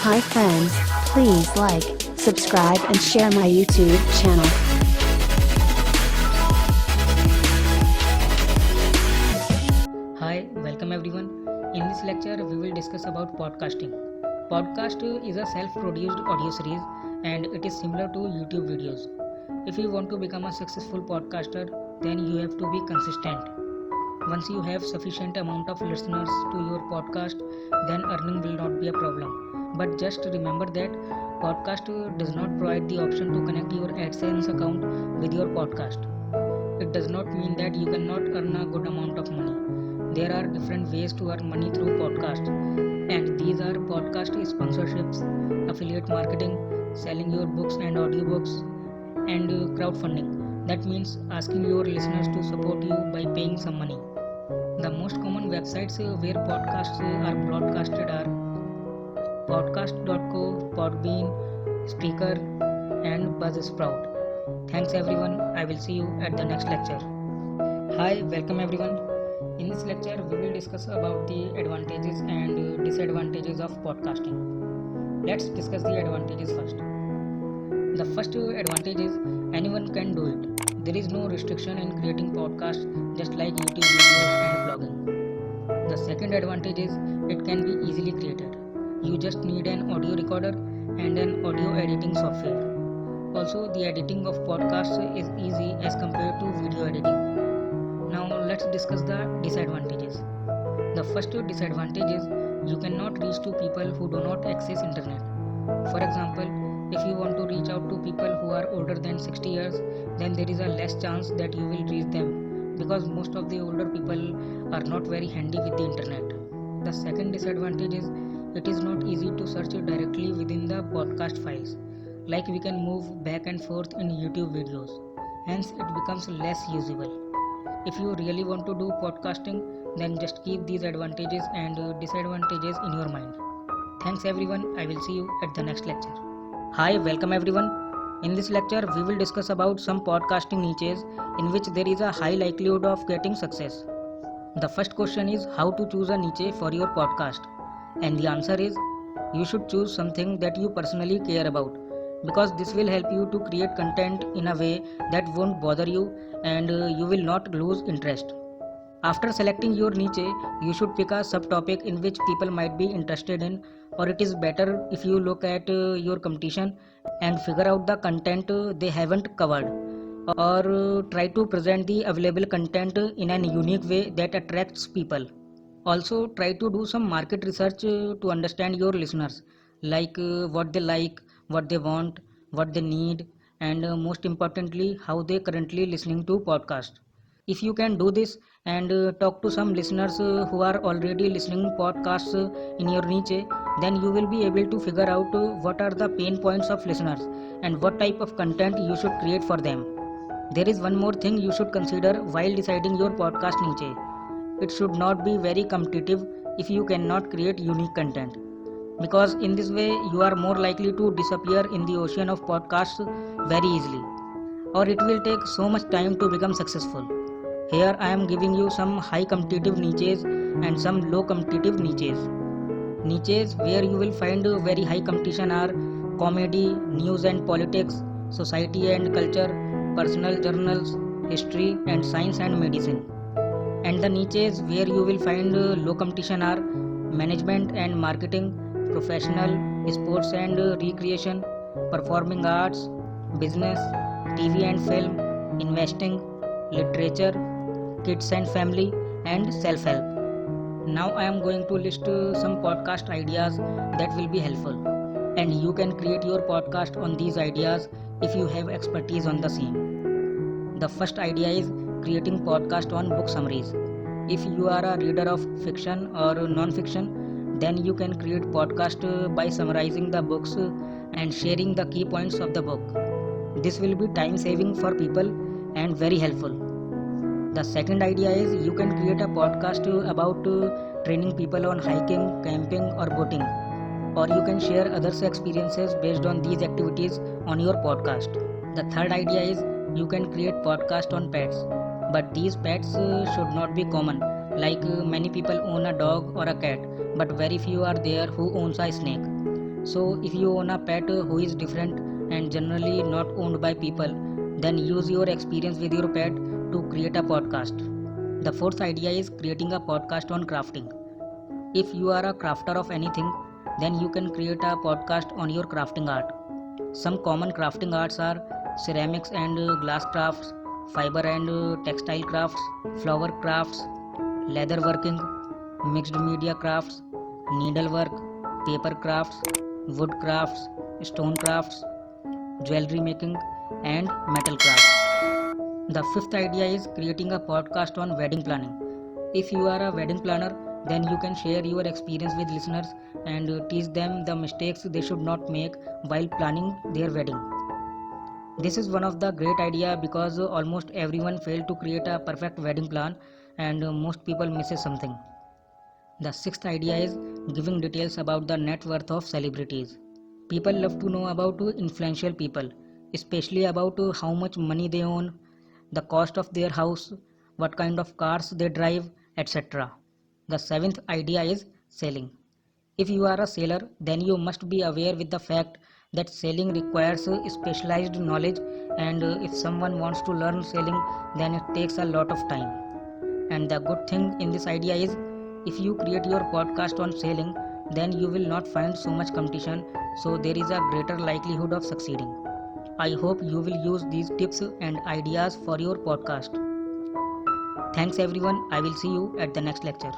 Hi friends, please like, subscribe and share my YouTube channel. Hi, welcome everyone. In this lecture, we will discuss about podcasting. Podcast is a self-produced audio series and it is similar to YouTube videos. If you want to become a successful podcaster, then you have to be consistent. Once you have sufficient amount of listeners to your podcast, then earning will not be a problem. But just remember that podcast does not provide the option to connect your AdSense account with your podcast. It does not mean that you cannot earn a good amount of money. There are different ways to earn money through podcast, and these are podcast sponsorships, affiliate marketing, selling your books and audiobooks, and crowdfunding. That means asking your listeners to support you by paying some money. The most common websites where podcasts are broadcasted are podcast.co, Podbean, Spreaker, and Buzzsprout. Thanks everyone. I will see you at the next lecture. Hi, welcome everyone. In this lecture, we will discuss about the advantages and disadvantages of podcasting. Let's discuss the advantages first. The first advantage is anyone can do it. There is no restriction in creating podcasts just like YouTube videos and blogging. The second advantage is it can be easily created. You just need an audio recorder and an audio editing software. Also, the editing of podcasts is easy as compared to video editing. Now, let's discuss the disadvantages. The first disadvantage is you cannot reach to people who do not access internet. For example, if you want to reach out to people who are older than 60 years, then there is a less chance that you will reach them because most of the older people are not very handy with the internet. The second disadvantage is it is not easy to search directly within the podcast files. Like we can move back and forth in YouTube videos, hence it becomes less usable. If you really want to do podcasting, then just keep these advantages and disadvantages in your mind. Thanks everyone. I will see you at the next lecture. Hi, welcome everyone. In this lecture, we will discuss about some podcasting niches in which there is a high likelihood of getting success. The first question is how to choose a niche for your podcast. And the answer is you should choose something that you personally care about because this will help you to create content in a way that won't bother you and you will not lose interest. After selecting your niche, you should pick a subtopic in which people might be interested in, or it is better if you look at your competition and figure out the content they haven't covered, or try to present the available content in an unique way that attracts people. Also, try to do some market research to understand your listeners, what they like, what they want, what they need, and most importantly, how they currently listening to podcast. If you can do this and talk to some listeners who are already listening podcasts in your niche, then you will be able to figure out what are the pain points of listeners and what type of content you should create for them. There is one more thing you should consider while deciding your podcast niche. It should not be very competitive if you cannot create unique content, because in this way you are more likely to disappear in the ocean of podcasts very easily, or it will take so much time to become successful. Here I am giving you some high competitive niches and some low competitive niches. Niches where you will find very high competition are comedy, news and politics, society and culture, personal journals, history and science and medicine. And the niches where you will find low competition are management and marketing, professional, sports and recreation, performing arts, business, TV and film, investing, literature, kids and family, and self help. Now I am going to list some podcast ideas that will be helpful, and you can create your podcast on these ideas if you have expertise on the same. The first idea is creating podcast on book summaries. If you are a reader of fiction or non-fiction, then you can create podcast by summarizing the books and sharing the key points of the book. This will be time saving for people and very helpful. The second idea is you can create a podcast about training people on hiking, camping or boating, or you can share others' experiences based on these activities on your podcast. The third idea is you can create podcast on pets, but these pets should not be common, many people own a dog or a cat, but very few are there who owns a snake. So if you own a pet who is different and generally not owned by people, then use your experience with your pet to create a podcast. The fourth idea is creating a podcast on crafting. If you are a crafter of anything, then you can create a podcast on your crafting art. Some common crafting arts are ceramics and glass crafts, fiber and textile crafts, flower crafts, leather working, mixed media crafts, needlework, paper crafts, wood crafts, stone crafts, jewelry making, and metal crafts. The fifth idea is creating a podcast on wedding planning. If you are a wedding planner, then you can share your experience with listeners and teach them the mistakes they should not make while planning their wedding. This is one of the great idea because almost everyone failed to create a perfect wedding plan and most people misses something. The sixth idea is giving details about the net worth of celebrities. People love to know about influential people, especially about how much money they own, the cost of their house, what kind of cars they drive, etc. The seventh idea is selling. If you are a seller, then you must be aware with the fact that selling requires specialized knowledge, and if someone wants to learn selling, then it takes a lot of time. And the good thing in this idea is if you create your podcast on selling, then you will not find so much competition, so there is a greater likelihood of succeeding. I hope you will use these tips and ideas for your podcast. Thanks everyone. I will see you at the next lecture.